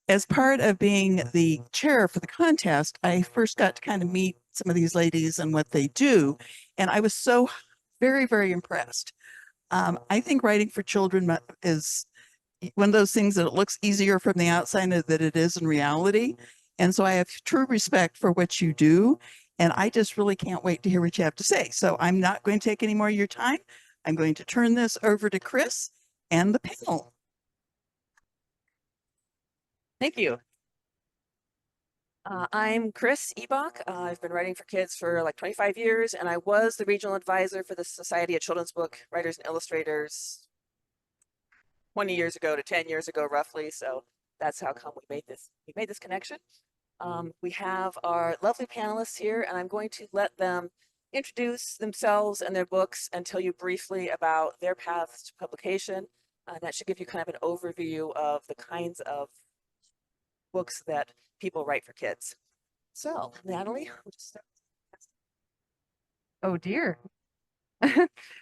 as part of being the chair for the contest, I first got to kind of meet some of these ladies and what they do. And I was so very, very impressed. I think writing for children is one of those things that it looks easier from the outside than it is in reality. And so I have true respect for what you do. And I just really can't wait to hear what you have to say. So I'm not going to take any more of your time. I'm going to turn this over to Chris and the panel. Thank you. I'm Chris Eboch. I've been writing for kids for like 25 years, and I was the regional advisor for the Society of Children's Book Writers and Illustrators 20 years ago to 10 years ago, roughly. So that's how come we made this connection. We have our lovely panelists here, and I'm going to let them introduce themselves and their books and tell you briefly about their paths to publication. That should give you kind of an overview of the kinds of books that people write for kids. So, Natalie, we'll just start. Oh dear.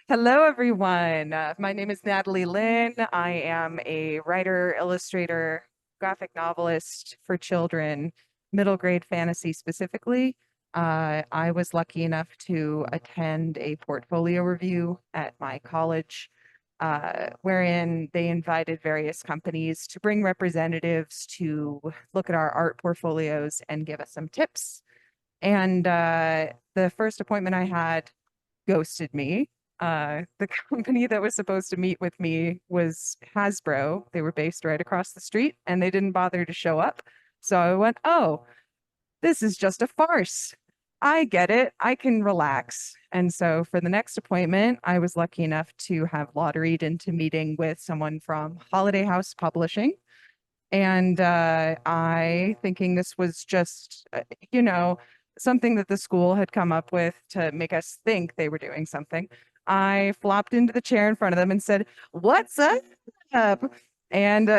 Hello, everyone. My name is Natalie Linn. I am a writer, illustrator, graphic novelist for children, middle grade fantasy specifically. I was lucky enough to attend a portfolio review at my college, wherein they invited various companies to bring representatives to look at our art portfolios and give us some tips. And the first appointment I had ghosted me. The company that was supposed to meet with me was Hasbro. They were based right across the street, and they didn't bother to show up. So I went, oh, this is just a farce. I get it. I can relax. And so for the next appointment, I was lucky enough to have lotteried into meeting with someone from Holiday House Publishing. And I, thinking this was just, something that the school had come up with to make us think they were doing something, I flopped into the chair in front of them and said, "What's up?" And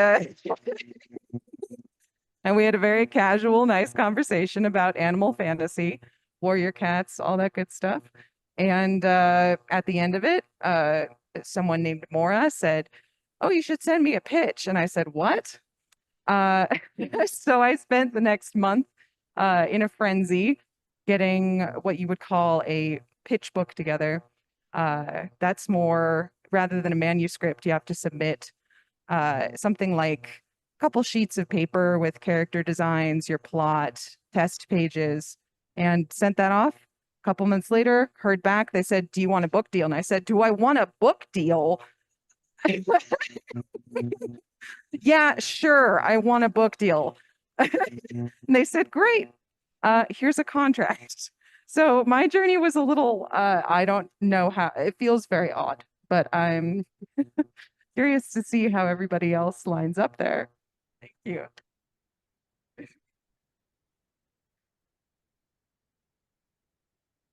and we had a very casual, nice conversation about animal fantasy, warrior cats, all that good stuff. And at the end of it, someone named Maura said, "Oh, you should send me a pitch." And I said, "What?" So I spent the next month in a frenzy getting what you would call a pitch book together. That's more, rather than a manuscript, you have to submit something like a couple sheets of paper with character designs, your plot, test pages, and sent that off. A couple months later, heard back. They said, "Do you want a book deal?" And I said, "Do I want a book deal?" "Yeah, sure, I want a book deal." And they said, "Great, here's a contract." So my journey was a little, I don't know how, it feels very odd, but I'm curious to see how everybody else lines up there. Thank you.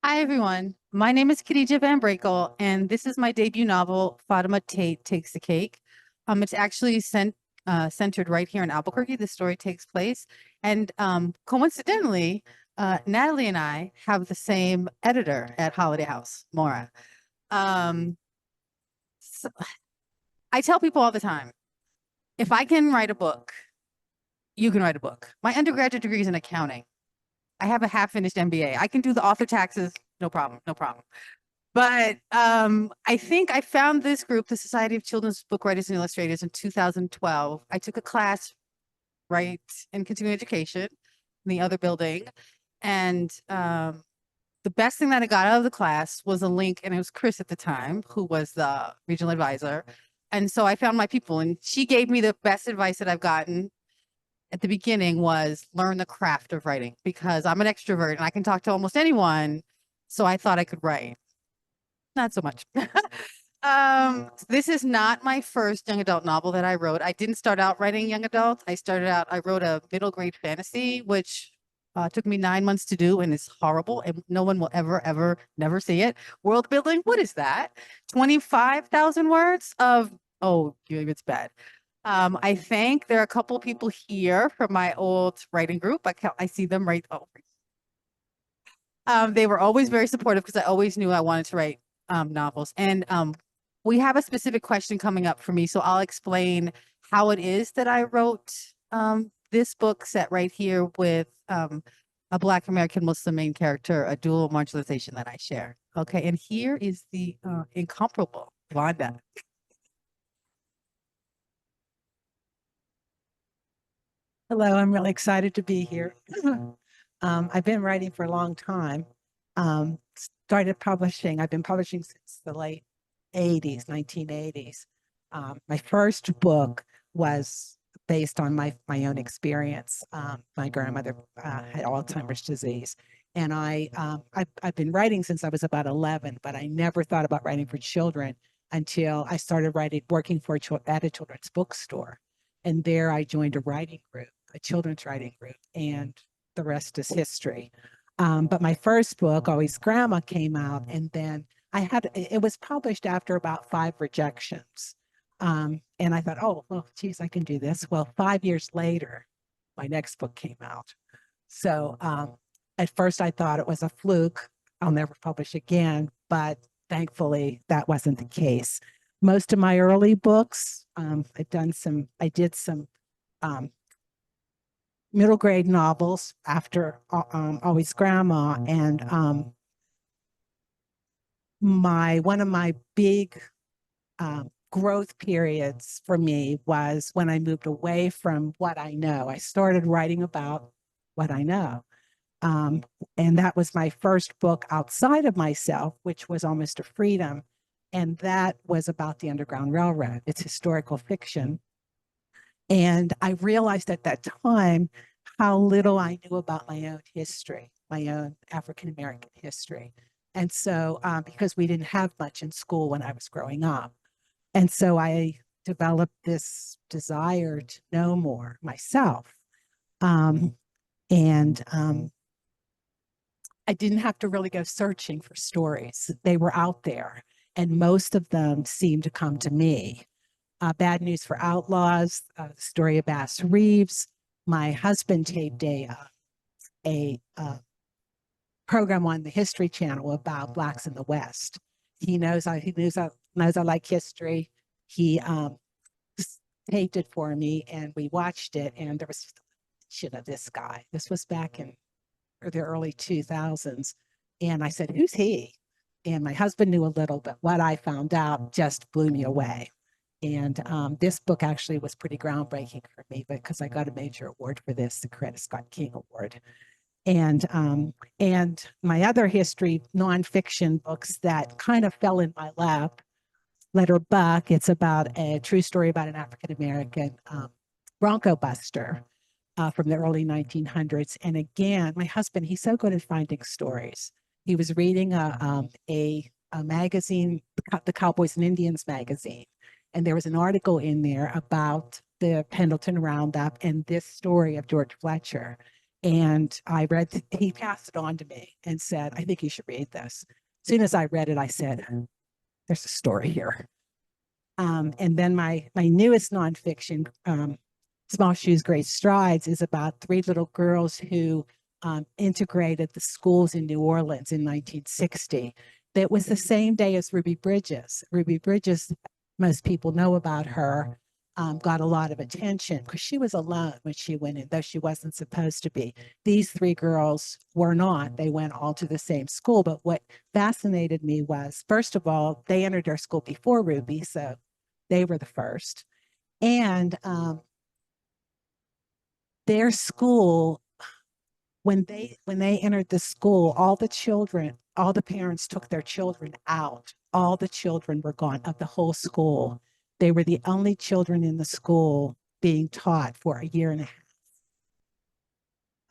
Hi, everyone. My name is Khadijah VanBrakle, and this is my debut novel, Fatima Tate Takes the Cake. It's actually centered right here in Albuquerque. The story takes place. And coincidentally, Natalie and I have the same editor at Holiday House, Maura. So I tell people all the time, if I can write a book, you can write a book. My undergraduate degree is in accounting. I have a half-finished MBA. I can do the author taxes, no problem, no problem. But I think I found this group, the Society of Children's Book Writers and Illustrators, in 2012. I took a class right in continuing education in the other building. And the best thing that I got out of the class was a link, and it was Chris at the time, who was the regional advisor. And so I found my people, and she gave me the best advice that I've gotten at the beginning was learn the craft of writing, because I'm an extrovert and I can talk to almost anyone. So I thought I could write. Not so much. This is not my first young adult novel that I wrote. I didn't start out writing young adult. I wrote a middle grade fantasy, which took me 9 months to do and is horrible. And no one will ever, never see it. World building, what is that? 25,000 words of, oh, it's bad. I think there are a couple of people here from my old writing group. I see them right over. They were always very supportive because I always knew I wanted to write novels. And we have a specific question coming up for me, so I'll explain how it is that I wrote this book set right here with a Black American Muslim main character, a dual marginalization that I share. Okay, and here is the incomparable Vaunda. Hello, I'm really excited to be here. I've been writing for a long time. Started publishing, I've been publishing since the late 80s, 1980s. My first book was based on my own experience. My grandmother had Alzheimer's disease. And I've been writing since I was about 11, but I never thought about writing for children until I started working at a children's bookstore. And there I joined a writing group, a children's writing group, and the rest is history. But my first book, Always Grandma, came out, and then it was published after about 5 rejections. And I thought, oh, well, geez, I can do this. Well, 5 years later, my next book came out. So at first I thought it was a fluke. I'll never publish again, but thankfully that wasn't the case. Most of my early books, I did some middle grade novels after Always Grandma, and one of my big growth periods for me was when I moved away from what I know. I started writing about what I know. And that was my first book outside of myself, which was Almost a Freedom. And that was about the Underground Railroad. It's historical fiction. And I realized at that time how little I knew about my own history, my own African-American history. And so, because we didn't have much in school when I was growing up. And so I developed this desire to know more myself. I didn't have to really go searching for stories. They were out there, and most of them seemed to come to me. Bad News for Outlaws, the story of Bass Reeves. My husband taped a program on the History Channel about Blacks in the West. He knows I like history. He taped it for me, and we watched it, and there was just a shit of this guy. This was back in the early 2000s. And I said, who's he? And my husband knew a little, but what I found out just blew me away. And this book actually was pretty groundbreaking for me because I got a major award for this, the Coretta Scott King Award. And my other history nonfiction books that kind of fell in my lap, Letter Buck, it's about a true story about an African-American Bronco buster from the early 1900s. And again, my husband, he's so good at finding stories. He was reading a magazine, the Cowboys and Indians magazine, and there was an article in there about the Pendleton Roundup and this story of George Fletcher. And he passed it on to me and said, I think you should read this. As soon as I read it, I said, there's a story here. And then my newest nonfiction, Small Shoes, Great Strides, is about 3 little girls who integrated the schools in New Orleans in 1960. That was the same day as Ruby Bridges. Ruby Bridges, most people know about her, got a lot of attention because she was alone when she went in, though she wasn't supposed to be. These 3 girls were not. They went all to the same school. But what fascinated me was, first of all, they entered their school before Ruby, so they were the first. And their school, when they entered the school, all the parents took their children out. All the children were gone of the whole school. They were the only children in the school being taught for a year and a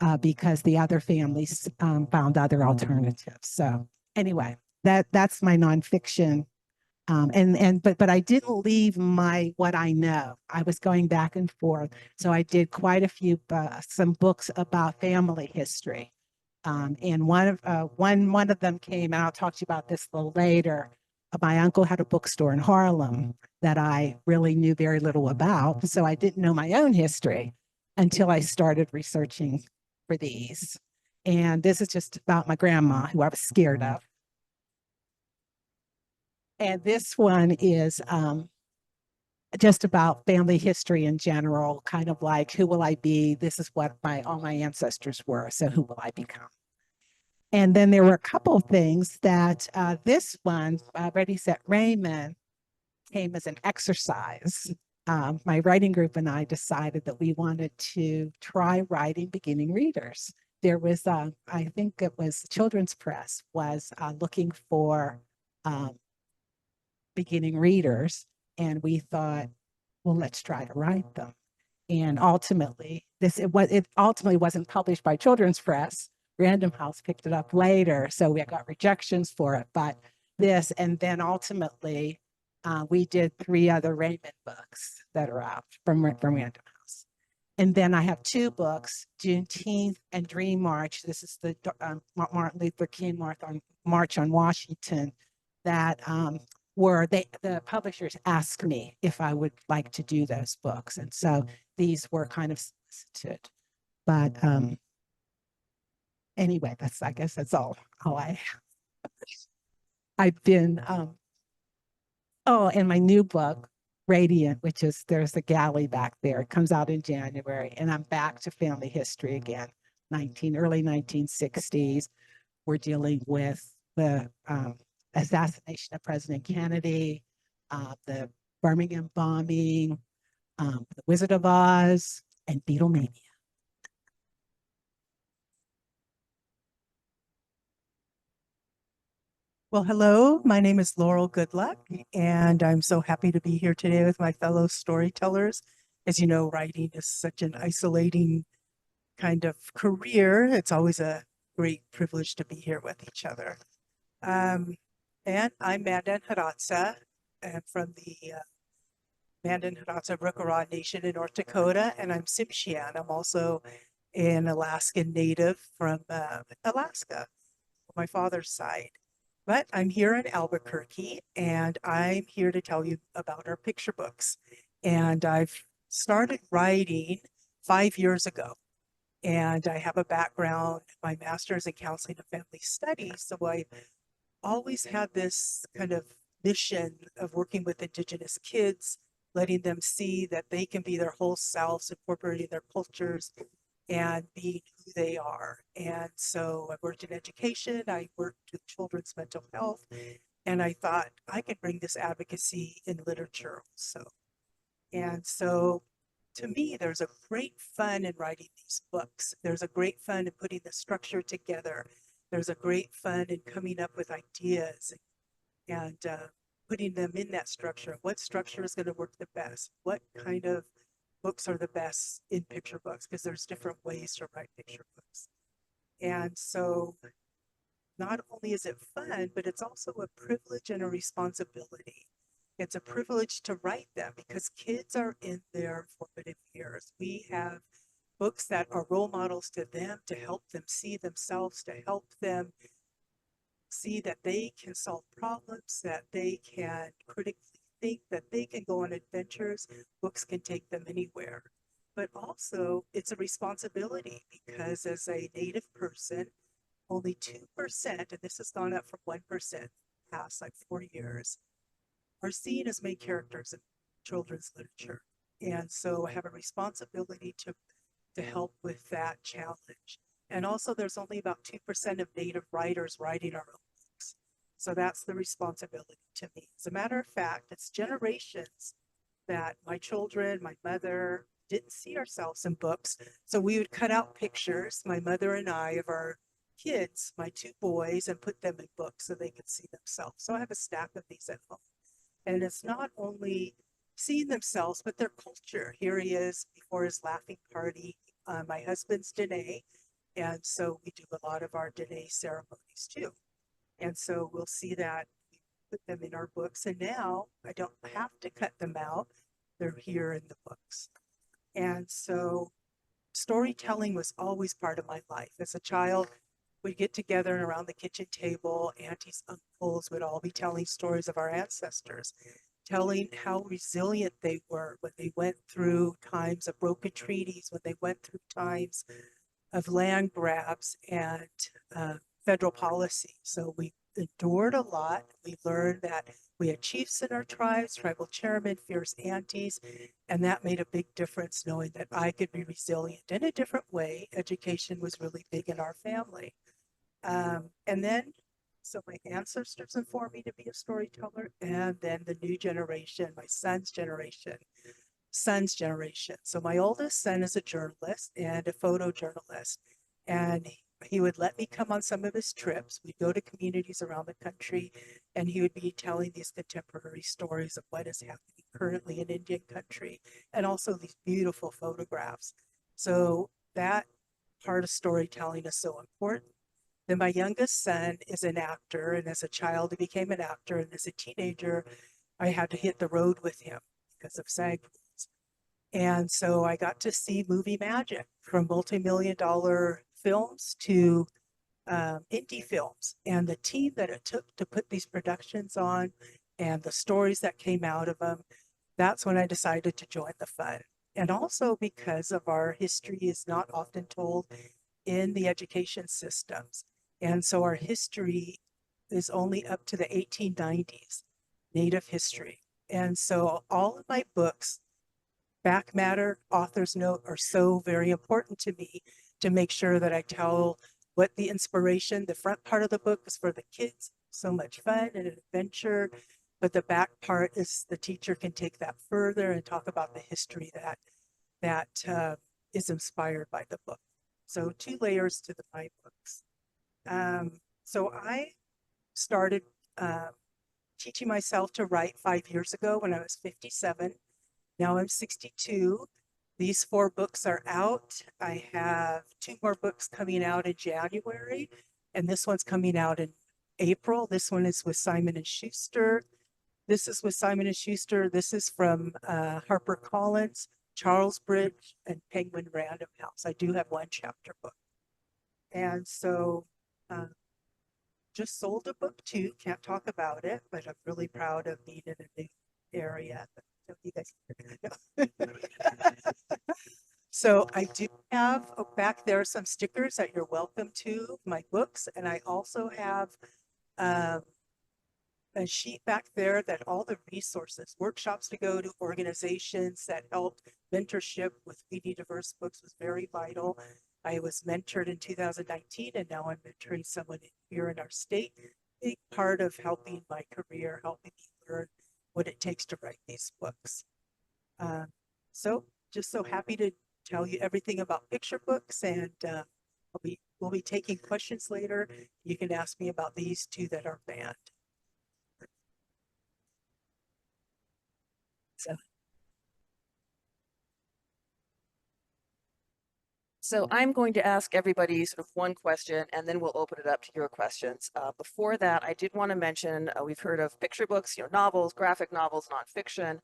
half because the other families found other alternatives. So anyway, that's my nonfiction. But I didn't leave what I know. I was going back and forth. So I did quite a few, some books about family history. And one of them came, and I'll talk to you about this a little later. My uncle had a bookstore in Harlem that I really knew very little about. So I didn't know my own history until I started researching for these. And this is just about my grandma, who I was scared of. And this one is just about family history in general, kind of like, who will I be? This is what all my ancestors were. So who will I become? And then there were a couple of things that this one, Ready, Set, Raymond, came as an exercise. My writing group and I decided that we wanted to try writing beginning readers. There was, I think it was Children's Press was looking for beginning readers, and we thought, well, let's try to write them. And ultimately, it ultimately wasn't published by Children's Press. Random House picked it up later, so we got rejections for it. But this, and then ultimately, we did 3 other Raymond books that are out from Random House. And then I have 2 books, Juneteenth and Dream March. This is the Martin Luther King March on Washington, that the publishers asked me if I would like to do those books. And so these were kind of solicited. But anyway, I guess that's all I have. I've been, and my new book, Radiant, which is, there's the galley back there. It comes out in January, and I'm back to family history again, early 1960s. We're dealing with the assassination of President Kennedy, the Birmingham bombing, the Wizard of Oz, and Beatlemania. Well, hello, my name is Laurel Goodluck, and I'm so happy to be here today with my fellow storytellers. As you know, writing is such an isolating kind of career. It's always a great privilege to be here with each other. And I'm Mandan Hidatsa. I'm from the Mandan Hidatsa Rookara Nation in North Dakota, and I'm Tsimshian. I'm also an Alaskan native from Alaska, my father's side. But I'm here in Albuquerque, and I'm here to tell you about our picture books. And I've started writing 5 years ago. And I have a background, my master's in counseling and family studies. So I always had this kind of mission of working with Indigenous kids, letting them see that they can be their whole selves, incorporating their cultures and being who they are. And so I worked in education, I worked with children's mental health, and I thought I could bring this advocacy in literature also. And so to me, there's a great fun in writing these books. There's a great fun in putting the structure together. There's a great fun in coming up with ideas and putting them in that structure. What structure is going to work the best? What kind of books are the best in picture books? Because there's different ways to write picture books. And so not only is it fun, but it's also a privilege and a responsibility. It's a privilege to write them because kids are in their formative years. We have books that are role models to them, to help them see themselves, to help them see that they can solve problems, that they can critically think, that they can go on adventures. Books can take them anywhere. But also it's a responsibility because as a Native person, only 2%, and this has gone up from 1% past like 4 years, are seen as main characters in children's literature. And so I have a responsibility to help with that challenge. And also there's only about 2% of Native writers writing our own books. So that's the responsibility to me. As a matter of fact, it's generations that my children, my mother, didn't see ourselves in books. So we would cut out pictures, my mother and I, of our kids, my 2 boys, and put them in books so they could see themselves. So I have a stack of these at home. And it's not only seeing themselves, but their culture. Here he is before his laughing party. My husband's Dene, and so we do a lot of our Dene ceremonies too. And so we'll see that we put them in our books. And now I don't have to cut them out. They're here in the books. And so storytelling was always part of my life. As a child, we'd get together and around the kitchen table, aunties, uncles would all be telling stories of our ancestors, telling how resilient they were when they went through times of broken treaties, when they went through times of land grabs and federal policy. So we endured a lot. We learned that we had chiefs in our tribes, tribal chairmen, fierce aunties, and that made a big difference knowing that I could be resilient in a different way. Education was really big in our family. And then, so my ancestors informed me to be a storyteller, and then the new generation, my son's generation. So my oldest son is a journalist and a photojournalist, and he would let me come on some of his trips. We'd go to communities around the country, and he would be telling these contemporary stories of what is happening currently in Indian country, and also these beautiful photographs. So that part of storytelling is so important. Then my youngest son is an actor, and as a child, he became an actor, and as a teenager, I had to hit the road with him because of SAG rules. And so I got to see movie magic, from multi-million-dollar films to indie films, and the team that it took to put these productions on and the stories that came out of them. That's when I decided to join the fund. And also because of our history is not often told in the education systems. And so our history is only up to the 1890s, Native history. And so all of my books, back matter, author's note, are so very important to me to make sure that I tell what the inspiration, the front part of the book is for the kids, so much fun and an adventure, but the back part is the teacher can take that further and talk about the history that is inspired by the book. So 2 layers to my books. So I started teaching myself to write 5 years ago when I was 57. Now I'm 62. These 4 books are out. I have 2 more books coming out in January, and this one's coming out in April. This one is with Simon & Schuster. This is with Simon & Schuster. This is from HarperCollins, Charles Bridge, and Penguin Random House. I do have 1 chapter book. And so just sold a book too. Can't talk about it, but I'm really proud of being in a new area. You guys So I do have back there some stickers that you're welcome to my books. And I also have a sheet back there that all the resources, workshops to go to, organizations that helped. Mentorship with We Need Diverse Books was very vital. I was mentored in 2019, and now I'm mentoring someone here in our state. Big part of helping my career, helping me learn what it takes to write these books. So just so happy to tell you everything about picture books, and we'll be taking questions later. You can ask me about these 2 that are banned. So I'm going to ask everybody sort of one question, and then we'll open it up to your questions. Before that, I did want to mention, we've heard of picture books, novels, graphic novels, nonfiction.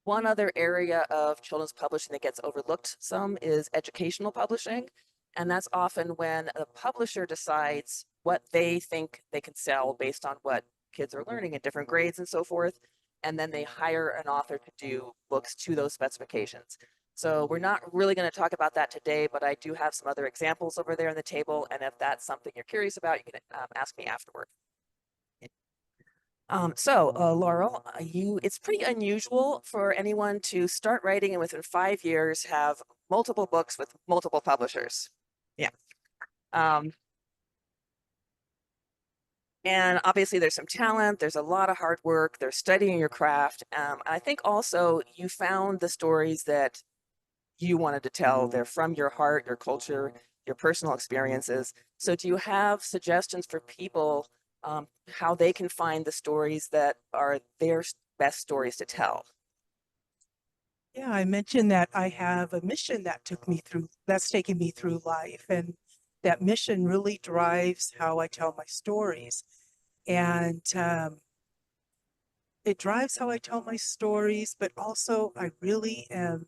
One other area of children's publishing that gets overlooked some is educational publishing. And that's often when a publisher decides what they think they can sell based on what kids are learning at different grades and so forth. And then they hire an author to do books to those specifications. So we're not really going to talk about that today, but I do have some other examples over there on the table. And if that's something you're curious about, you can ask me afterward. Laurel, it's pretty unusual for anyone to start writing and within 5 years have multiple books with multiple publishers. Yeah. And obviously there's some talent, there's a lot of hard work, there's studying your craft. I think also you found the stories that you wanted to tell. They're from your heart, your culture, your personal experiences. So do you have suggestions for people how they can find the stories that are their best stories to tell? Yeah, I mentioned that I have a mission that's taken me through life, and that mission really drives how I tell my stories. And it drives how I tell my stories, but also I really am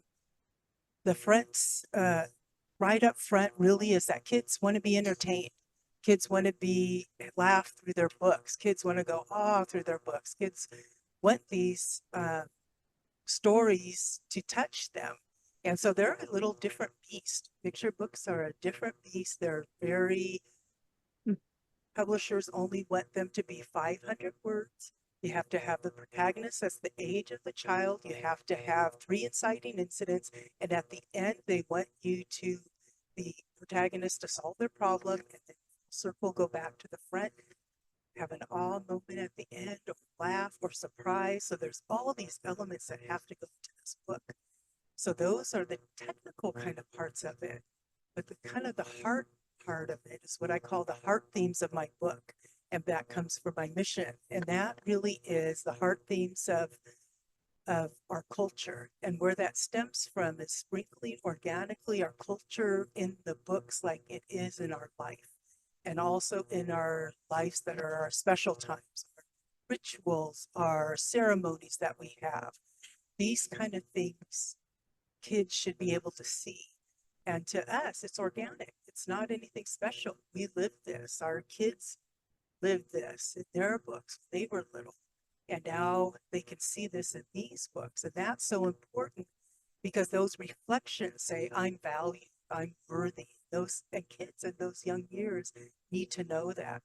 the fronts, right up front really is that kids want to be entertained. Kids want to laugh through their books. Kids want to go through their books. Kids want these stories to touch them. And so they're a little different beast. Picture books are a different beast. They're very publishers only want them to be 500 words. You have to have the protagonist as the age of the child. You have to have 3 inciting incidents. And at the end, they want the protagonist to solve their problem and then circle, go back to the front, have an awe moment at the end, or laugh or surprise. So there's all these elements that have to go into this book. So those are the technical kind of parts of it. But the kind of the heart part of it is what I call the heart themes of my book. And that comes from my mission. And that really is the heart themes of our culture. And where that stems from is sprinkling organically our culture in the books like it is in our life. And also in our lives that are our special times, our rituals, our ceremonies that we have. These kind of things kids should be able to see. And to us, it's organic. It's not anything special. We live this. Our kids lived this in their books when they were little. And now they can see this in these books. And that's so important because those reflections say, I'm valued, I'm worthy. Those and kids in those young years need to know that.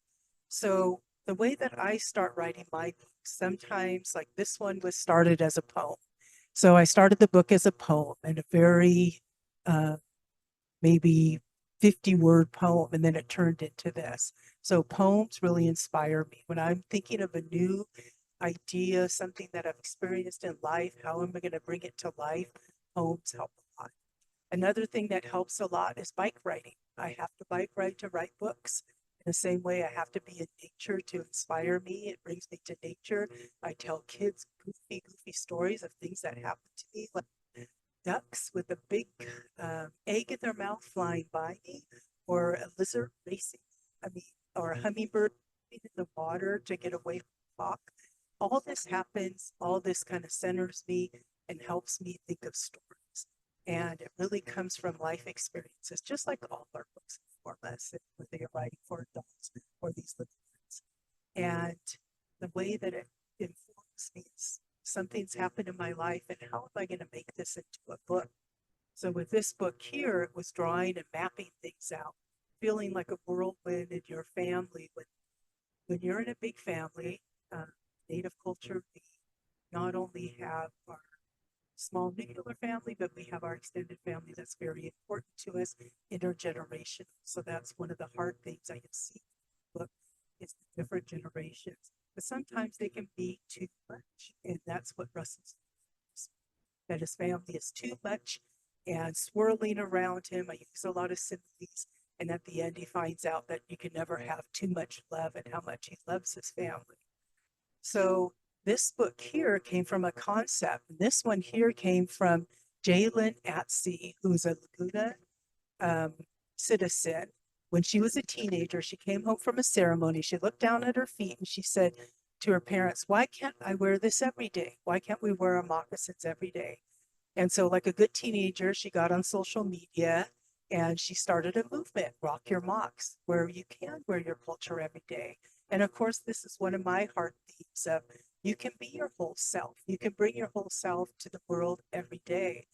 So the way that I start writing my books, sometimes like this one was started as a poem. So I started the book as a poem and a very maybe 50-word poem, and then it turned into this. So poems really inspire me. When I'm thinking of a new idea, something that I've experienced in life, how am I going to bring it to life? Poems help a lot. Another thing that helps a lot is bike riding. I have to bike ride to write books. In the same way, I have to be in nature to inspire me. It brings me to nature. I tell kids goofy stories of things that happen to me, like ducks with a big egg in their mouth flying by me, or a lizard racing, or a hummingbird in the water to get away from the hawk. All this happens, all this kind of centers me and helps me think of stories. And it really comes from life experiences, just like all our books, more or less, whether they are writing for adults or these little ones. And the way that it informs me is something's happened in my life, and how am I going to make this into a book? So with this book here, it was drawing and mapping things out, feeling like a whirlwind in your family. When you're in a big family, Native culture, we not only have our small nuclear family, but we have our extended family that's very important to us, intergenerational. So that's one of the hard things I can see in the book is the different generations. But sometimes they can be too much. And that's what Russell's is, that his family is too much and swirling around him. I use a lot of similes. And at the end, he finds out that you can never have too much love and how much he loves his family. So this book here came from a concept. This one here came from Jalen at Sea, who's a Laguna citizen. When she was a teenager, she came home from a ceremony. She looked down at her feet and she said to her parents, why can't I wear this every day? Why can't we wear our moccasins every day? And so like a good teenager, she got on social media and she started a movement, Rock Your Mocks, where you can wear your culture every day. And of course, this is one of my heart themes of you can be your whole self. You can bring your whole self to the world every day.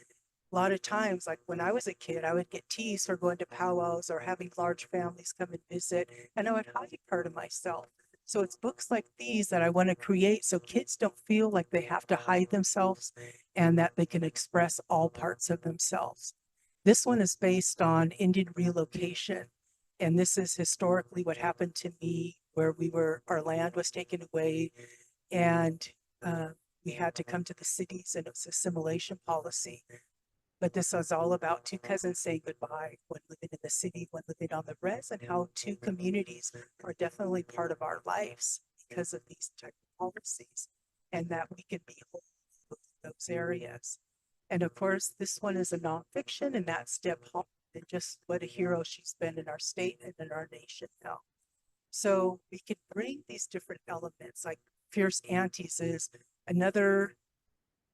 A lot of times, like when I was a kid, I would get teased for going to powwows or having large families come and visit, and I would hide part of myself. So it's books like these that I want to create so kids don't feel like they have to hide themselves and that they can express all parts of themselves. This one is based on Indian relocation. And this is historically what happened to me, where our land was taken away and we had to come to the cities, and it was assimilation policy. But this was all about two cousins saying goodbye, one living in the city, one living on the res, and how two communities are definitely part of our lives because of these type of policies, and that we can be whole in those areas. And of course, this one is a nonfiction, and that's Deb Hall, and just what a hero she's been in our state and in our nation now. So we could bring these different elements, like fierce aunties is another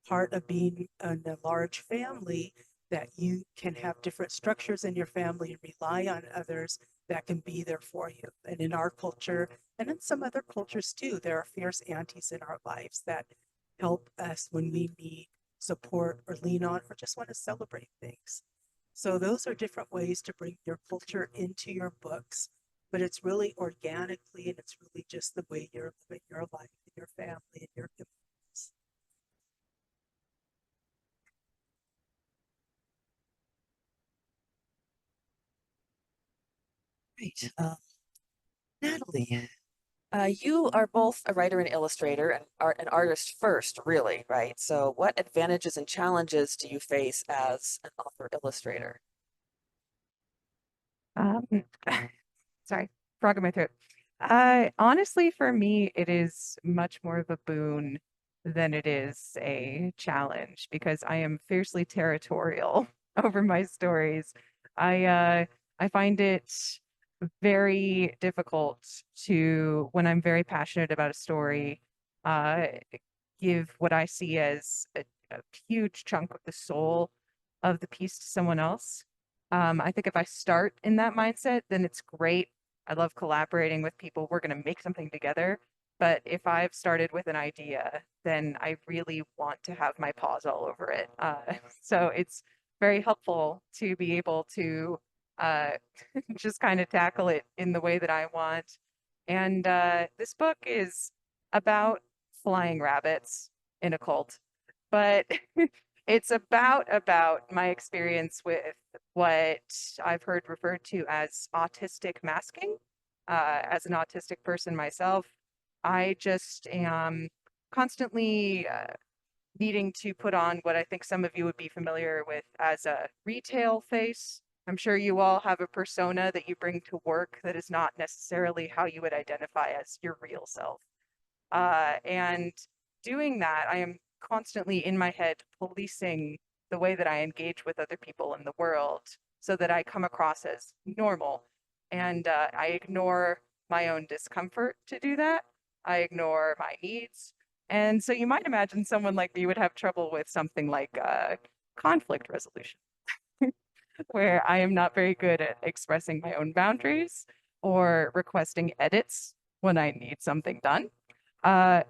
part of being in a large family, that you can have different structures in your family and rely on others that can be there for you. And in our culture, and in some other cultures too, there are fierce aunties in our lives that help us when we need support or lean on or just want to celebrate things. So those are different ways to bring your culture into your books. but it's really organically, and it's really just the way you're living your life and your family and your communities. Great. Natalie. You are both a writer and illustrator and are an artist first, really, right? So what advantages and challenges do you face as an author illustrator? Um, sorry, frog in my throat. Honestly, for me, it is much more of a boon than it is a challenge because I am fiercely territorial over my stories. I find it very difficult to, when I'm very passionate about a story, uh, give what I see as a huge chunk of the soul of the piece to someone else. I think if I start in that mindset, then it's great. I love collaborating with people. We're going to make something together. But if I've started with an idea, then I really want to have my paws all over it. So it's very helpful to be able to uh, just kind of tackle it in the way that I want. And this book is about flying rabbits in a cult, but it's about my experience with what I've heard referred to as autistic masking. As an autistic person myself, I just am constantly needing to put on what I think some of you would be familiar with as a retail face. I'm sure you all have a persona that you bring to work that is not necessarily how you would identify as your real self. And doing that, I am constantly in my head policing the way that I engage with other people in the world so that I come across as normal. And I ignore my own discomfort to do that. I ignore my needs. And so you might imagine someone like me would have trouble with something like conflict resolution, where I am not very good at expressing my own boundaries or requesting edits when I need something done.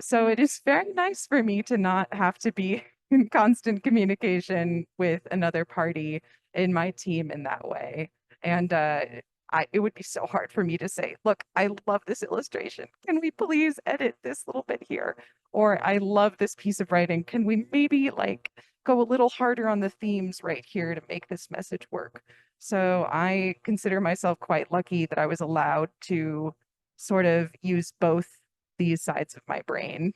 So it is very nice for me to not have to be in constant communication with another party in my team in that way. And it would be so hard for me to say, look, I love this illustration. Can we please edit this little bit here? Or I love this piece of writing. Can we maybe like go a little harder on the themes right here to make this message work? So I consider myself quite lucky that I was allowed to sort of use both these sides of my brain.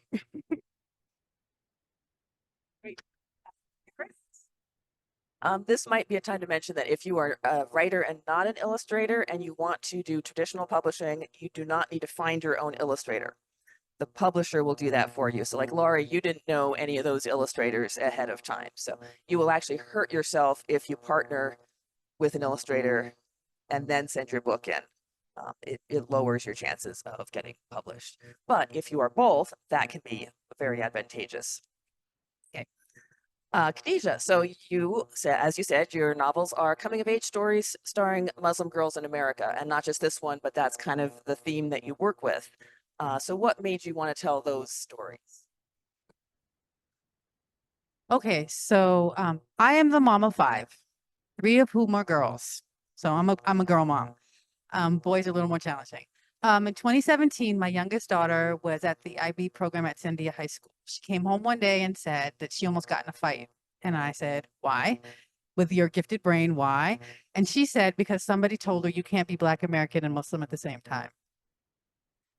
This might be a time to mention that if you are a writer and not an illustrator and you want to do traditional publishing, you do not need to find your own illustrator. The publisher will do that for you. So like Laurie, you didn't know any of those illustrators ahead of time. So you will actually hurt yourself if you partner with an illustrator and then send your book in. It lowers your chances of getting published. But if you are both, that can be very advantageous. Okay. Khadijah, so you said, as you said, your novels are coming of age stories starring Muslim girls in America, and not just this one, but that's kind of the theme that you work with. So what made you want to tell those stories? Okay, so I am the mom of 5, 3 of whom are girls. So I'm a girl mom. Boys are a little more challenging. In 2017, my youngest daughter was at the IB program at Sandia High School. She came home one day and said that she almost got in a fight. And I said, why? With your gifted brain, why? And she said, because somebody told her you can't be Black American and Muslim at the same time.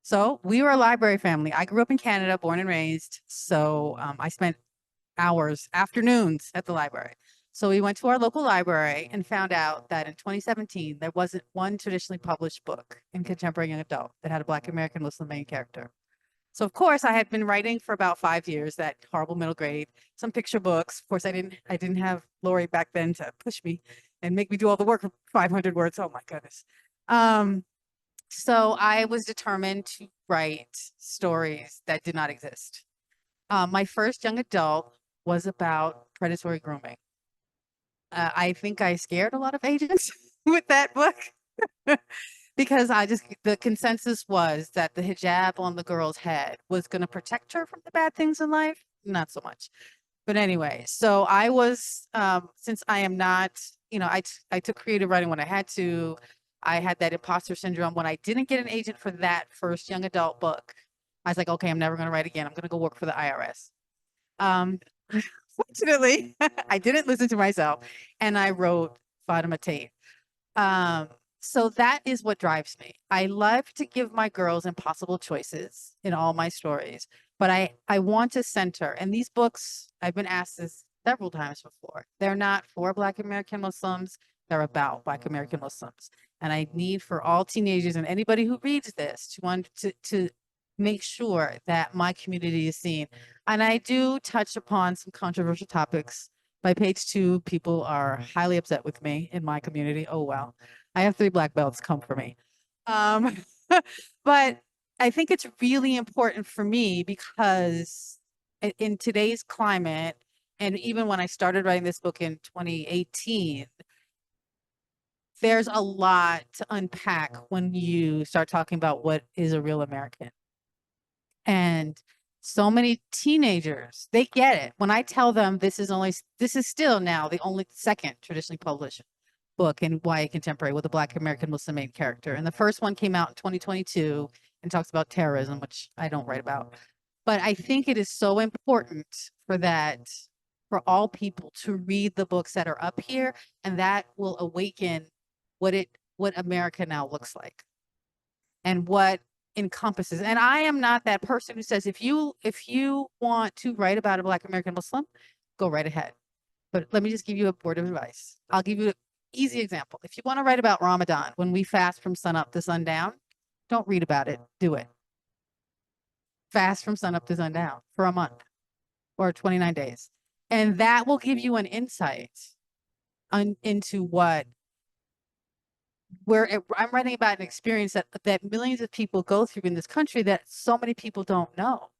So we were a library family. I grew up in Canada, born and raised. So I spent hours, afternoons at the library. So we went to our local library and found out that in 2017, there wasn't one traditionally published book in contemporary young adult that had a Black American Muslim main character. So of course I had been writing for about 5 years, that horrible middle grade, some picture books. Of course I didn't have Laurie back then to push me and make me do all the work for 500 words. Oh my goodness. So I was determined to write stories that did not exist. My first young adult was about predatory grooming. I think I scared a lot of agents with that book because the consensus was that the hijab on the girl's head was going to protect her from the bad things in life. Not so much. But anyway, so I was, since I am not, I took creative writing when I had to. I had that imposter syndrome when I didn't get an agent for that first young adult book. I was like, okay, I'm never going to write again. I'm going to go work for the IRS. Fortunately, I didn't listen to myself, and I wrote Fatima Tate. So that is what drives me. I love to give my girls impossible choices in all my stories, but I want to center, and these books, I've been asked this several times before, they're not for Black American Muslims, they're about Black American Muslims. And I need for all teenagers and anybody who reads this to want to make sure that my community is seen. And I do touch upon some controversial topics. By page 2, people are highly upset with me in my community. Oh, well, I have 3 black belts come for me. But I think it's really important for me because in today's climate, and even when I started writing this book in 2018, there's a lot to unpack when you start talking about what is a real American. And so many teenagers, they get it. When I tell them this is still now the only second traditionally published book in YA contemporary with a Black American Muslim main character. And the first one came out in 2022 and talks about terrorism, which I don't write about. But I think it is so important for all people to read the books that are up here, and that will awaken what America now looks like and what encompasses. And I am not that person who says, if you want to write about a Black American Muslim, go right ahead. But let me just give you a word of advice. I'll give you an easy example. If you want to write about Ramadan, when we fast from sunup to sundown, don't read about it, do it. Fast from sunup to sundown for a month or 29 days. And that will give you an insight into I'm writing about an experience that millions of people go through in this country that so many people don't know.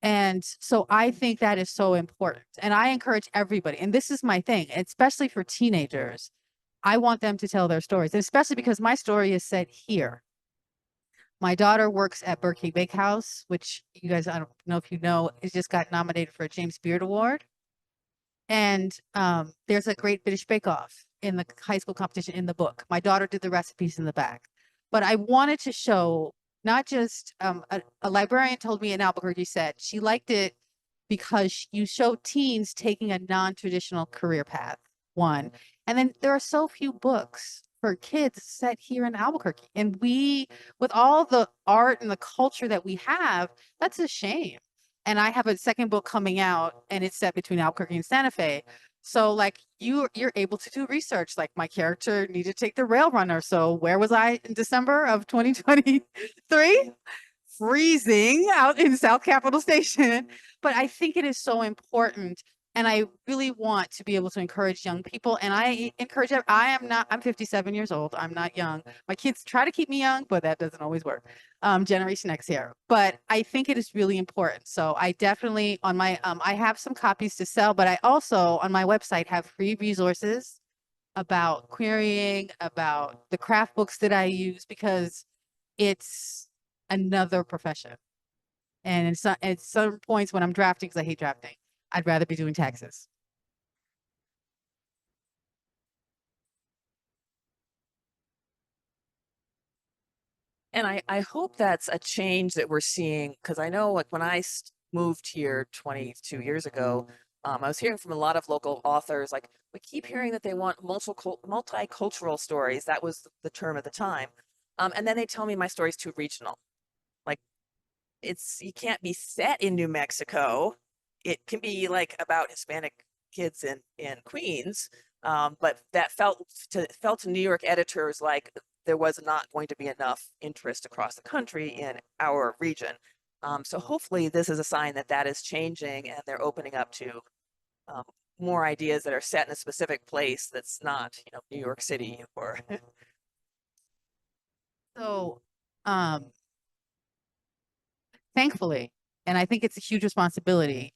And so I think that is so important. And I encourage everybody, and this is my thing, especially for teenagers, I want them to tell their stories, and especially because my story is set here. My daughter works at Berkeley Bakehouse, which you guys, I don't know if you know, it just got nominated for a James Beard Award. And there's a Great British Bake Off in the high school competition in the book. My daughter did the recipes in the back. But I wanted to show not just, a librarian told me in Albuquerque said she liked it because you show teens taking a non-traditional career path, one. And then there are so few books for kids set here in Albuquerque. And with all the art and the culture that we have, that's a shame. And I have a second book coming out, and it's set between Albuquerque and Santa Fe. So like you're able to do research. Like my character needed to take the rail runner. So where was I in December of 2023? Freezing out in South Capitol Station. But I think it is so important. And I really want to be able to encourage young people. And I encourage, I'm 57 years old. I'm not young. My kids try to keep me young, but that doesn't always work. Generation X here. But I think it is really important. So I definitely I have some copies to sell, but I also on my website have free resources about querying, about the craft books that I use, because it's another profession. And at some points when I'm drafting, because I hate drafting, I'd rather be doing taxes. And I hope that's a change that we're seeing, because I know like when I moved here 22 years ago, I was hearing from a lot of local authors, like we keep hearing that they want multicultural stories. That was the term at the time. And then they tell me my story's too regional. Like you can't be set in New Mexico. It can be like about Hispanic kids in Queens. But that felt to New York editors like there was not going to be enough interest across the country in our region. So hopefully this is a sign that is changing, and they're opening up to more ideas that are set in a specific place that's not, New York City or. So, thankfully, and I think it's a huge responsibility,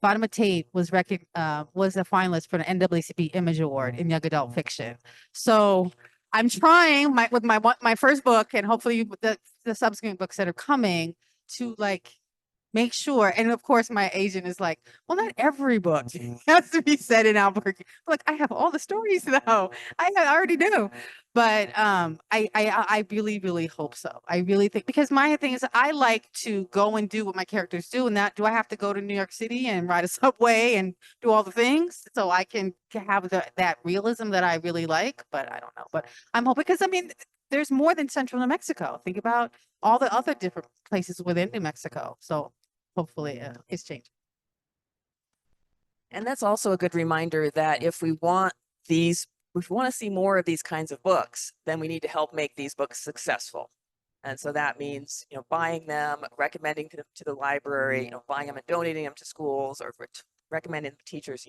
Fatima Tate was a finalist for the NAACP Image Award in Young Adult Fiction. So I'm trying with my first book, and hopefully with the subsequent books that are coming, to like make sure. And of course, my agent is like, well, not every book has to be set in Albuquerque. Like, I have all the stories though. I already do. But I really, really hope so. I really think, because my thing is I like to go and do what my characters do, and that, do I have to go to New York City and ride a subway and do all the things so I can have that realism that I really like? But I don't know. But I'm hoping, because I mean, there's more than Central New Mexico. Think about all the other different places within New Mexico. So hopefully it's changing. And that's also a good reminder that if we want to see more of these kinds of books, then we need to help make these books successful. And so that means, buying them, recommending them to the library, buying them and donating them to schools, or recommending them to teachers,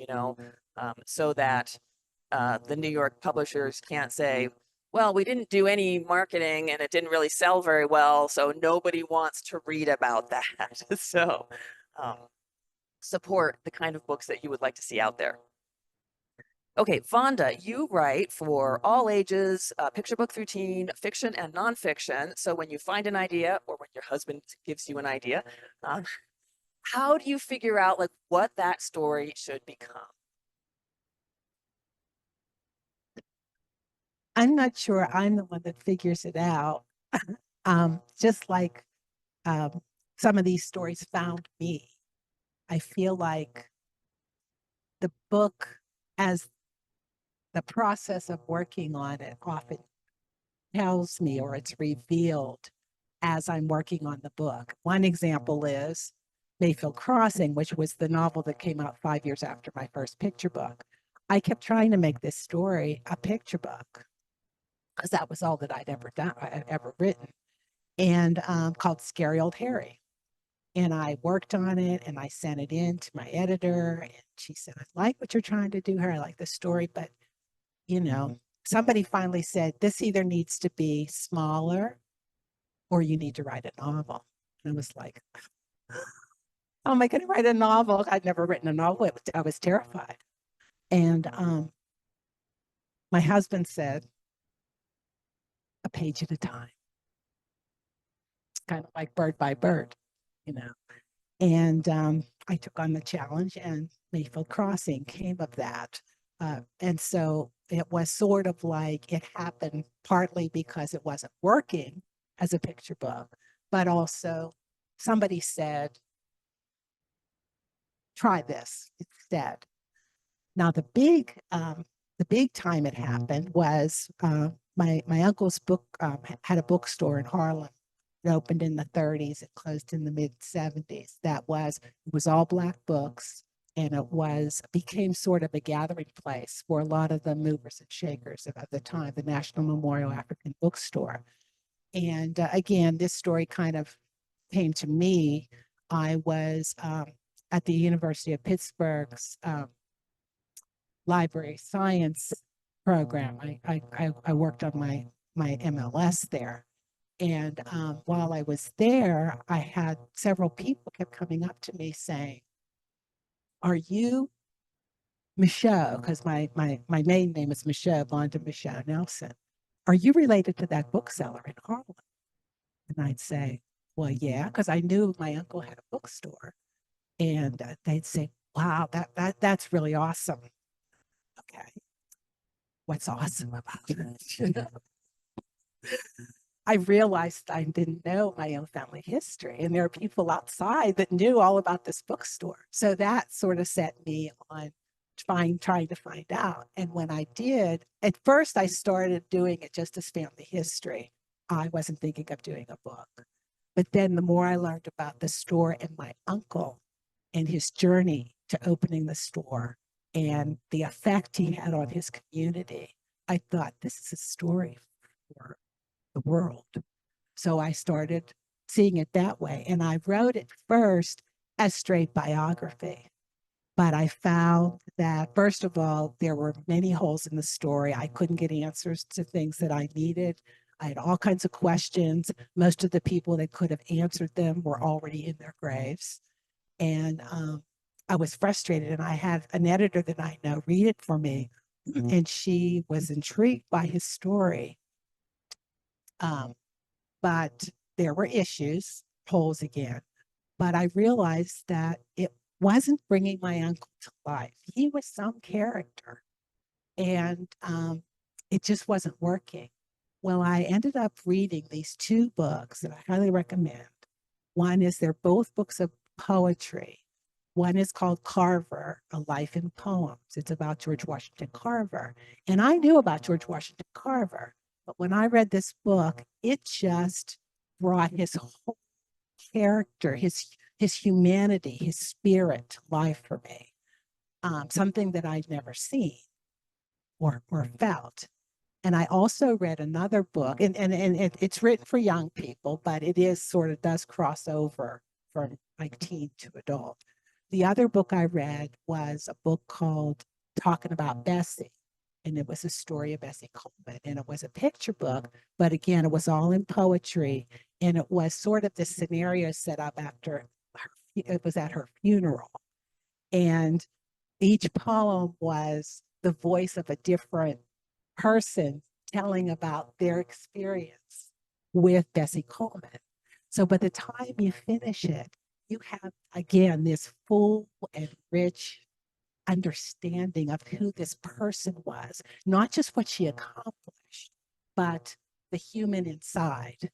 so that the New York publishers can't say, well, we didn't do any marketing and it didn't really sell very well, so nobody wants to read about that. So support the kind of books that you would like to see out there. Okay, Vaunda, you write for all ages, picture book through teen, fiction and nonfiction. So when you find an idea, or when your husband gives you an idea, how do you figure out like what that story should become? I'm not sure I'm the one that figures it out. Just like some of these stories found me. I feel like the book, as the process of working on it, often tells me, or it's revealed as I'm working on the book. One example is Mayfield Crossing, which was the novel that came out 5 years after my first picture book. I kept trying to make this story a picture book, because that was all that I'd ever written, and called Scary Old Harry. And I worked on it and I sent it in to my editor, and she said, I like what you're trying to do here. I like the story, but somebody finally said, this either needs to be smaller or you need to write a novel. And I was like, how am I going to write a novel? I'd never written a novel. I was terrified. And my husband said, a page at a time. It's kind of like bird by bird, And I took on the challenge, and Mayfield Crossing came of that. And so it was sort of like it happened partly because it wasn't working as a picture book, but also somebody said, try this instead. Now the big time it happened was my uncle's book had a bookstore in Harlem. It opened in the 30s. It closed in the mid 70s. It was all Black books, and it became sort of a gathering place for a lot of the movers and shakers of the time, the National Memorial African Bookstore. And again, this story kind of came to me. I was at the University of Pittsburgh's library science program. I worked on my MLS there. And while I was there, I had several people kept coming up to me saying, are you Michaud? Because my maiden name is Michaud, Vaunda Nelson. Are you related to that bookseller in Harlem? And I'd say, well, yeah, because I knew my uncle had a bookstore. And they'd say, wow, that's really awesome. Okay. What's awesome about it? I realized I didn't know my own family history, and there are people outside that knew all about this bookstore. So that sort of set me on trying to find out. And when I did, at first I started doing it just as family history. I wasn't thinking of doing a book. But then the more I learned about the store and my uncle and his journey to opening the store and the effect he had on his community, I thought, this is a story for the world. So I started seeing it that way. And I wrote it first as straight biography. But I found that, first of all, there were many holes in the story. I couldn't get answers to things that I needed. I had all kinds of questions. Most of the people that could have answered them were already in their graves. And I was frustrated. And I had an editor that I know read it for me. And she was intrigued by his story. But there were issues, holes again. But I realized that it wasn't bringing my uncle to life. He was some character, and it just wasn't working. Well, I ended up reading these two books that I highly recommend. One is they're both books of poetry. One is called Carver, A Life in Poems. It's about George Washington Carver. And I knew about George Washington Carver, but when I read this book, it just brought his whole character, his humanity, his spirit to life for me. Something that I'd never seen or felt. And I also read another book, and it's written for young people, but it is sort of does cross over from like teen to adult. The other book I read was a book called Talking About Bessie, and it was a story of Bessie Coleman, and it was a picture book, but again, it was all in poetry, and it was sort of the scenario set up after it was at her funeral, and each poem was the voice of a different person telling about their experience with Bessie Coleman. So by the time you finish it, you have, again, this full and rich understanding of who this person was, not just what she accomplished, but the human inside.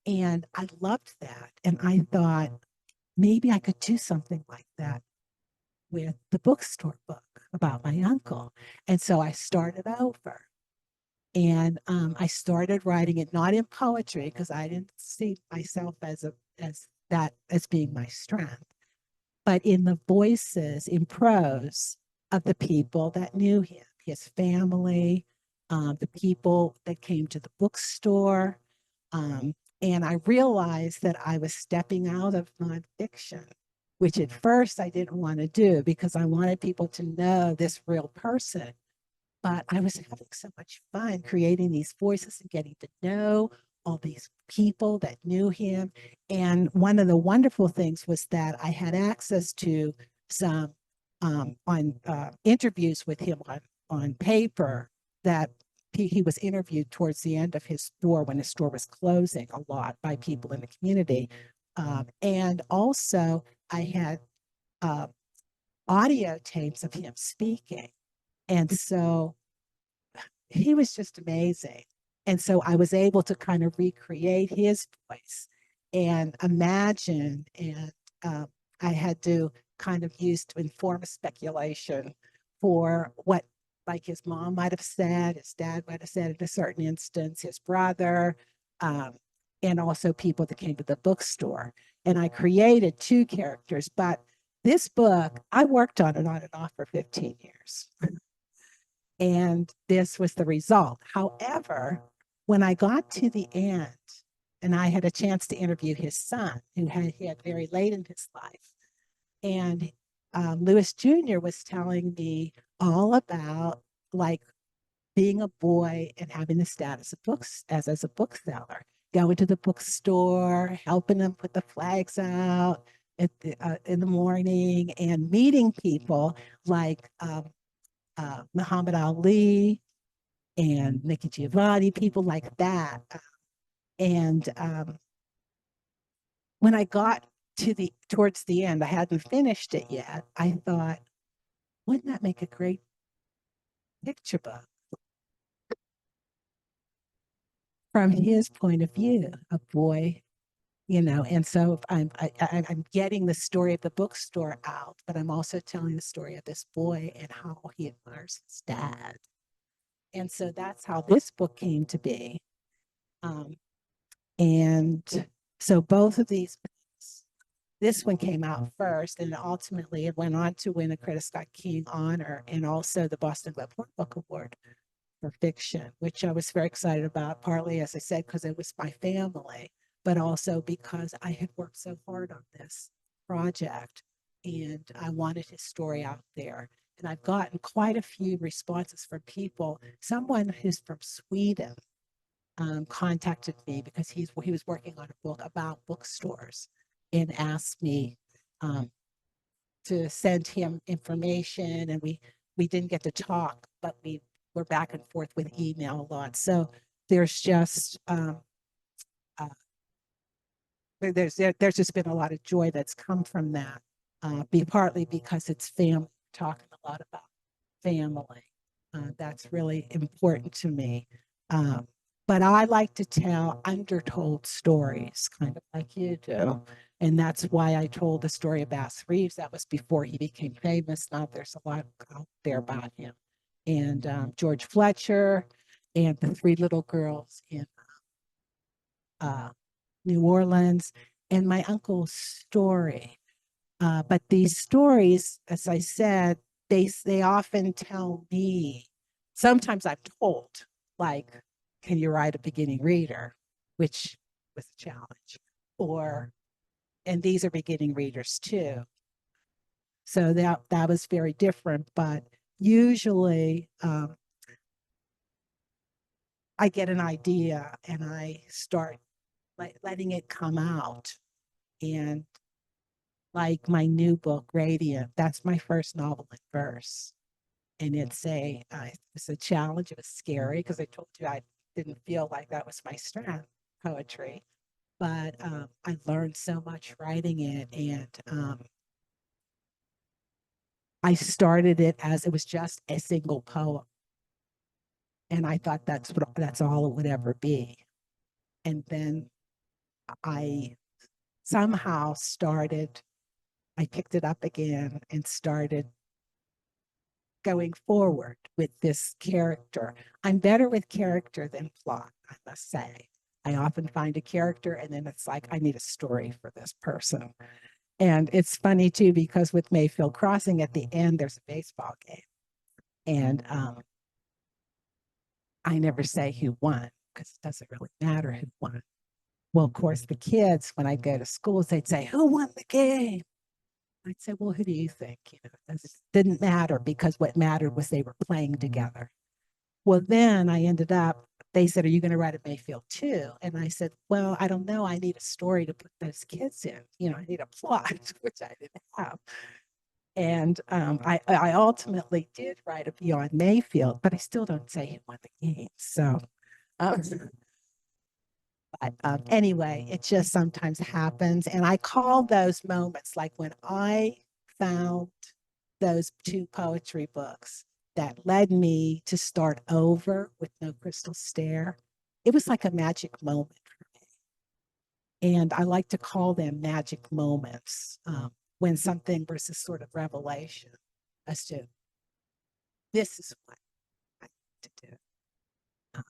And I loved that. And I thought maybe I could do something like that with the bookstore book about my uncle. And so I started over. And I started writing it not in poetry because I didn't see myself as being my strength, but in the voices, in prose of the people that knew him, his family, the people that came to the bookstore. And I realized that I was stepping out of nonfiction, which at first I didn't want to do because I wanted people to know this real person. But I was having so much fun creating these voices and getting to know all these people that knew him. And one of the wonderful things was that I had access to some interviews with him on paper that he was interviewed towards the end of his store when his store was closing a lot by people in the community. And also I had audio tapes of him speaking. And so he was just amazing. And so I was able to kind of recreate his voice and imagine. And I had to kind of use to inform a speculation for what, like his mom might have said, his dad might have said in a certain instance, his brother, and also people that came to the bookstore. And I created two characters, but this book, I worked on it on and off for 15 years. And this was the result. However, when I got to the end and I had a chance to interview his son, who he had very late in his life, and Lewis Jr. was telling me all about like being a boy and having the status of books as a bookseller, going to the bookstore, helping them put the flags out in the morning, and meeting people like Muhammad Ali and Nikki Giovanni, people like that. And when I got towards the end, I hadn't finished it yet. I thought, wouldn't that make a great picture book? From his point of view, a boy, and so I'm getting the story of the bookstore out, but I'm also telling the story of this boy and how he admires his dad. And so that's how this book came to be. And so both of these, this one came out first, and ultimately it went on to win a Coretta Scott King honor and also the Boston Globe Book Award for fiction, which I was very excited about, partly, as I said, because it was my family, but also because I had worked so hard on this project and I wanted his story out there. And I've gotten quite a few responses from people. Someone who's from Sweden contacted me because he was working on a book about bookstores and asked me to send him information. And we didn't get to talk, but we were back and forth with email a lot. So there's just there's just been a lot of joy that's come from that. Partly because it's family, talking a lot about family. That's really important to me. But I like to tell undertold stories, kind of like you do. And that's why I told the story of Bass Reeves. That was before he became famous. Now there's a lot out there about him. And George Fletcher and the three little girls in New Orleans and my uncle's story. But these stories, as I said, they often tell me, sometimes I'm told, like, can you write a beginning reader? Which was a challenge. Or, and these are beginning readers too. So that was very different, but usually I get an idea and I start letting it come out. And like my new book, Radiant, that's my first novel in verse. And it's a challenge. It was scary because I told you I didn't feel like that was my strength, poetry. But I learned so much writing it. And I started it as it was just a single poem. And I thought that's all it would ever be. And then I somehow I picked it up again and started going forward with this character. I'm better with character than plot, I must say. I often find a character and then it's like, I need a story for this person. And it's funny too, because with Mayfield Crossing at the end, there's a baseball game. And I never say who won because it doesn't really matter who won. Well, of course, the kids, when I go to schools, they'd say, who won the game? I'd say, well, who do you think? You know, it didn't matter because what mattered was they were playing together. Well, then I ended up, they said, are you going to write a Mayfield too? And I said, well, I don't know. I need a story to put those kids in. You know, I need a plot, which I didn't have. And I ultimately did write a Beyond Mayfield, but I still don't say who won the game. So, but anyway, it just sometimes happens. And I call those moments like when I found those two poetry books that led me to start over with No Crystal Stair. It was like a magic moment for me. And I like to call them magic moments when something versus sort of revelation as to this is what I need to do.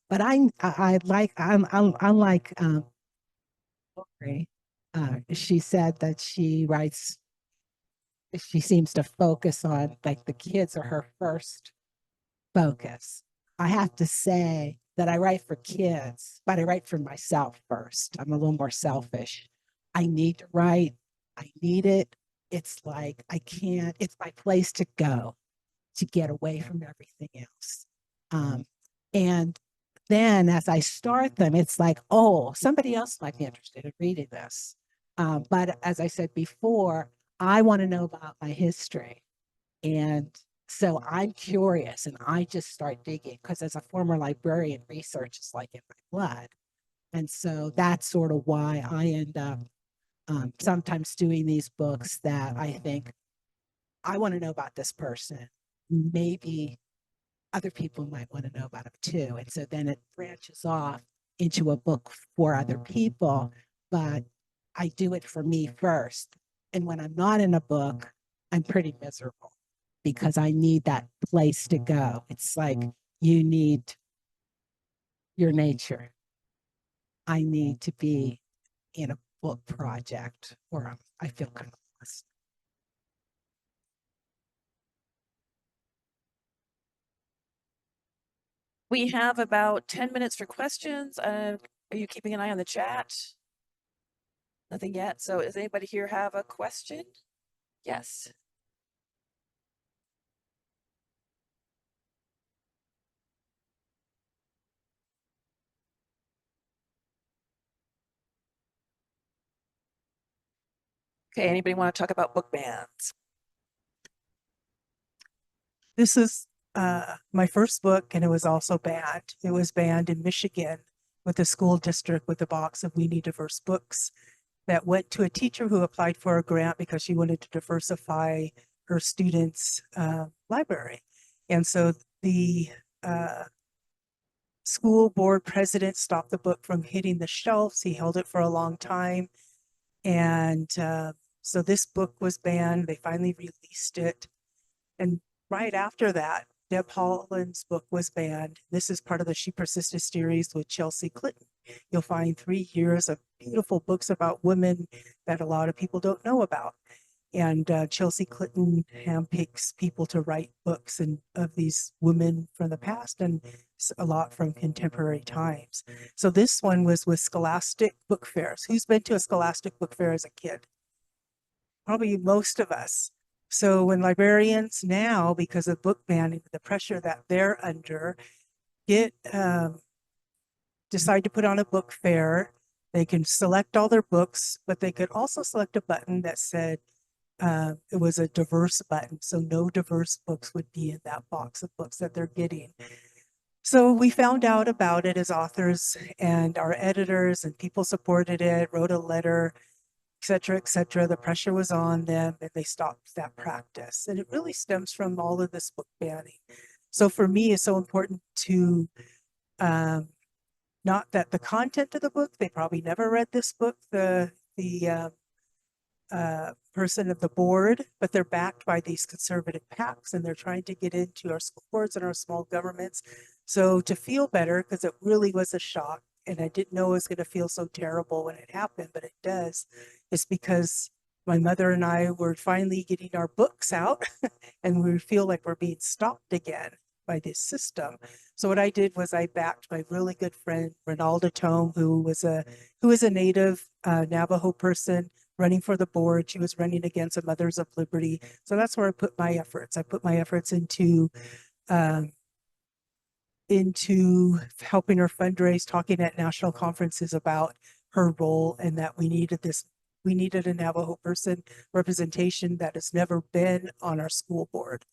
But I'm like Lori. She said that she seems to focus on like the kids are her first focus. I have to say that I write for kids, but I write for myself first. I'm a little more selfish. I need to write. I need it. It's like I can't, it's my place to go to get away from everything else. And then as I start them, it's like, oh, somebody else might be interested in reading this. But as I said before, I want to know about my history. And so I'm curious and I just start digging because as a former librarian, research is like in my blood. And so that's sort of why I end up sometimes doing these books that I think I want to know about this person. Maybe other people might want to know about them too. And so then it branches off into a book for other people, but I do it for me first. And when I'm not in a book, I'm pretty miserable because I need that place to go. It's like you need your nature. I need to be in a book project or I feel kind of lost. We have about 10 minutes for questions. Are you keeping an eye on the chat? Nothing yet. So does anybody here have a question? Yes. Okay, anybody want to talk about book bans? This is my first book, and it was also banned. It was banned in Michigan with the school district with a box of We Need Diverse books that went to a teacher who applied for a grant because she wanted to diversify her students' library. And so the school board president stopped the book from hitting the shelves. He held it for a long time. And so this book was banned. They finally released it. And right after that, Deb Holland's book was banned. This is part of the She Persisted series with Chelsea Clinton. You'll find 3 years of beautiful books about women that a lot of people don't know about. And Chelsea Clinton handpicks people to write books and of these women from the past and a lot from contemporary times. So this one was with Scholastic Book Fairs. Who's been to a Scholastic Book Fair as a kid? Probably most of us. So when librarians now, because of book banning, the pressure that they're under, decide to put on a book fair, they can select all their books, but they could also select a button that said it was a diverse button. So no diverse books would be in that box of books that they're getting. So we found out about it as authors, and our editors and people supported it, wrote a letter, et cetera, et cetera. The pressure was on them and they stopped that practice. And it really stems from all of this book banning. So for me, it's so important to, not that the content of the book, they probably never read this book, the person of the board, but they're backed by these conservative PACs and they're trying to get into our school boards and our small governments. So to feel better, because it really was a shock, and I didn't know it was going to feel so terrible when it happened, but it does. It's because my mother and I were finally getting our books out and we feel like we're being stopped again by this system. So what I did was I backed my really good friend, Ronalda Tome, who was a native Navajo person running for the board. She was running against the Mothers of Liberty. So that's where I put my efforts. I put my efforts into helping her fundraise, talking at national conferences about her role and that we needed a Navajo person representation that has never been on our school board.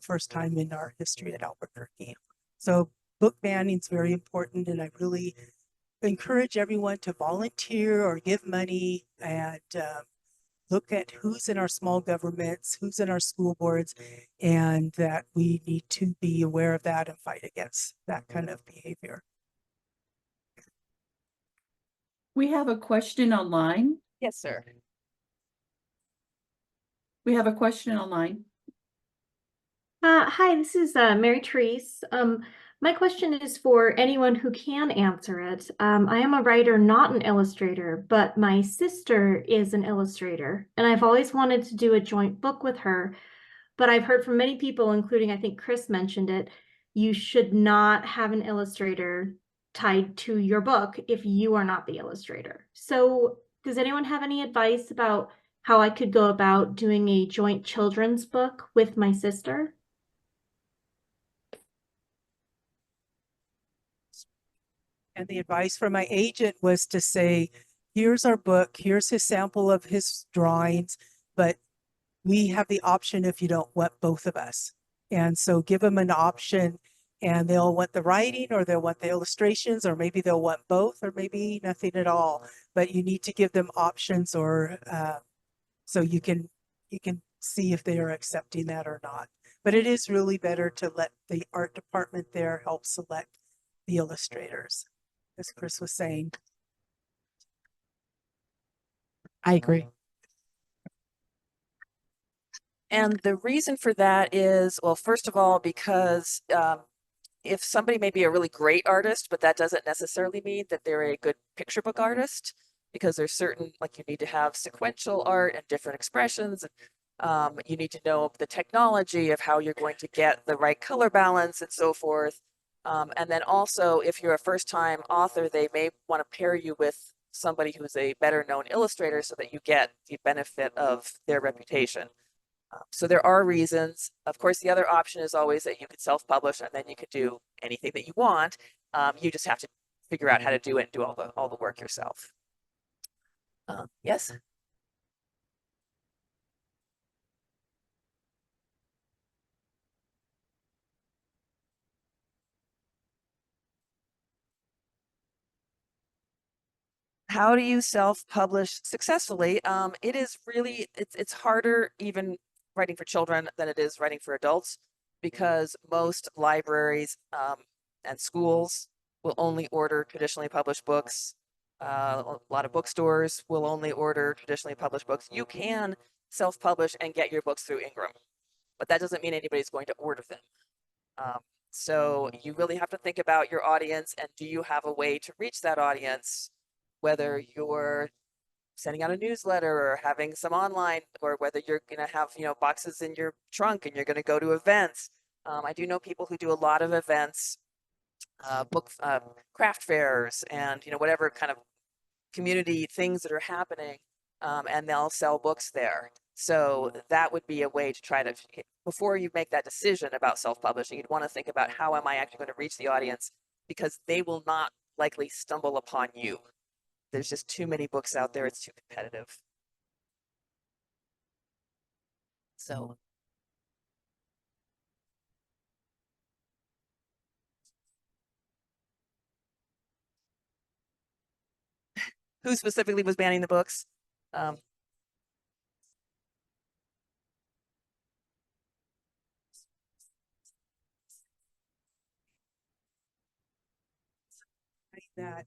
First time in our history at Albuquerque. So book banning is very important, and I really encourage everyone to volunteer or give money and look at who's in our small governments, who's in our school boards, and that we need to be aware of that and fight against that kind of behavior. We have a question online. Yes, sir. We have a question online. Hi, this is Mary Therese. My question is for anyone who can answer it. I am a writer, not an illustrator, but my sister is an illustrator, and I've always wanted to do a joint book with her. But I've heard from many people, including I think Chris mentioned it, you should not have an illustrator tied to your book if you are not the illustrator. So does anyone have any advice about how I could go about doing a joint children's book with my sister? And the advice from my agent was to say, here's our book, here's his sample of his drawings, but we have the option if you don't want both of us. And so give them an option, and they'll want the writing or they'll want the illustrations, or maybe they'll want both, or maybe nothing at all. But you need to give them options, or so you can see if they are accepting that or not. But it is really better to let the art department there help select the illustrators, as Chris was saying. I agree. And the reason for that is, well, first of all, because if somebody may be a really great artist, but that doesn't necessarily mean that they're a good picture book artist, because there's certain, like you need to have sequential art and different expressions. You need to know the technology of how you're going to get the right color balance and so forth. And then also, if you're a first-time author, they may want to pair you with somebody who's a better-known illustrator so that you get the benefit of their reputation. So there are reasons. Of course, the other option is always that you could self-publish and then you could do anything that you want. You just have to figure out how to do it and do all the work yourself. Yes. How do you self-publish successfully? It is really, it's harder even writing for children than it is writing for adults, because most libraries And schools will only order traditionally published books. A lot of bookstores will only order traditionally published books. You can self-publish and get your books through Ingram, but that doesn't mean anybody's going to order them. So you really have to think about your audience, and do you have a way to reach that audience, whether you're sending out a newsletter or having some online, or whether you're going to have, boxes in your trunk and you're going to go to events. I do know people who do a lot of events, craft fairs, and whatever kind of community things that are happening, and they'll sell books there. So that would be a way to try to, before you make that decision about self-publishing, you'd want to think about, how am I actually going to reach the audience? Because they will not likely stumble upon you. There's just too many books out there. It's too competitive. So who specifically was banning the books? That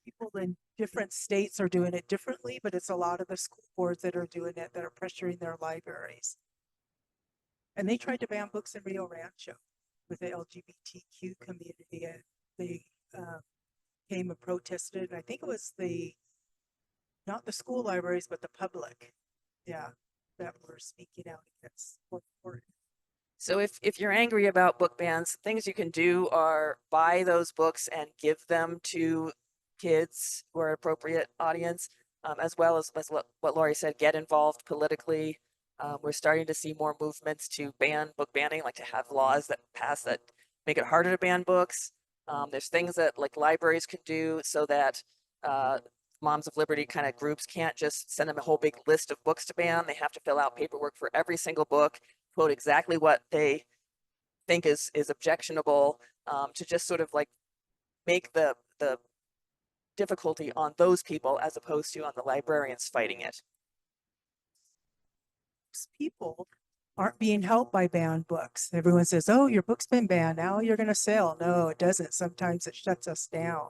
people in different states are doing it differently, but it's a lot of the school boards that are doing it, that are pressuring their libraries. And they tried to ban books in Rio Rancho with the LGBTQ community, and they came and protested. I think it was not the school libraries, but the public, that were speaking out against support. So if you're angry about book bans, things you can do are buy those books and give them to kids who are appropriate audience, as well as what Laurie said, get involved politically. We're starting to see more movements to ban book banning, like to have laws that pass that make it harder to ban books. There's things that like libraries can do so that Moms of Liberty kind of groups can't just send them a whole big list of books to ban. They have to fill out paperwork for every single book, quote exactly what they think is objectionable, to just sort of like make the difficulty on those people as opposed to on the librarians fighting it. People aren't being helped by banned books. Everyone says, oh, your book's been banned, now you're going to sell. No, it doesn't. Sometimes it shuts us down.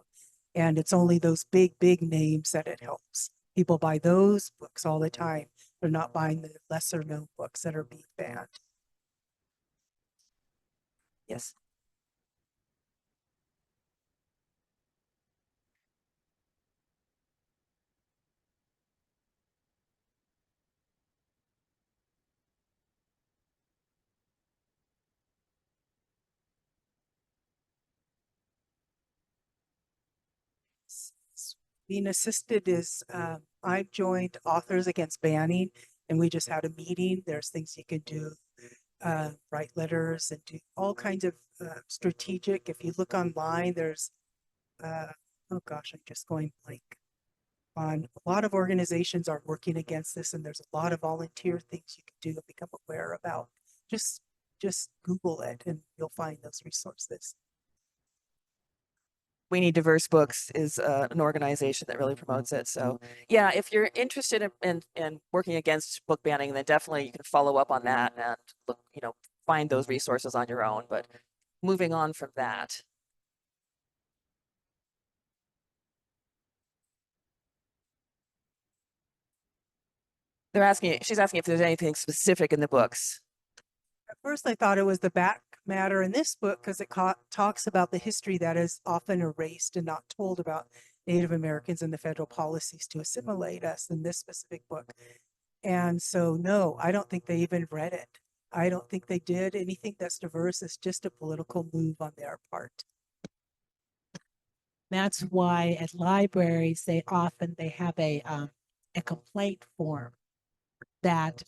And it's only those big names that it helps. People buy those books all the time. They're not buying the lesser known books that are being banned. Yes. Being assisted is, I've joined Authors Against Banning, and we just had a meeting. There's things you can do, write letters and do all kinds of strategic. If you look online, there's, oh gosh, I'm just going blank. On a lot of organizations are working against this, and there's a lot of volunteer things you can do to become aware about. Just Google it and you'll find those resources. We Need Diverse Books is an organization that really promotes it. So yeah, if you're interested in working against book banning, then definitely you can follow up on that and look, find those resources on your own. But moving on from that. She's asking if there's anything specific in the books. At first, I thought it was the back matter in this book because it talks about the history that is often erased and not told about Native Americans and the federal policies to assimilate us in this specific book. And so, no, I don't think they even read it. I don't think they did. Anything that's diverse is just a political move on their part. That's why at libraries, they have a complaint form that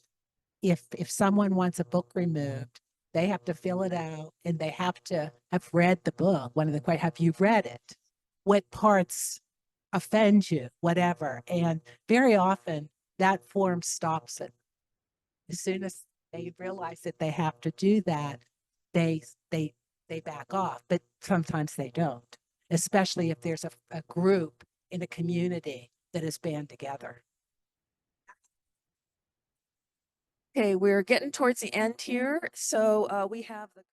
if someone wants a book removed, they have to fill it out and they have to have read the book. One of the questions, have you read it? What parts offend you? Whatever. And very often that form stops it. As soon as they realize that they have to do that, they back off, but sometimes they don't, especially if there's a group in a community that is band together. Okay, we're getting towards the end here. So we have the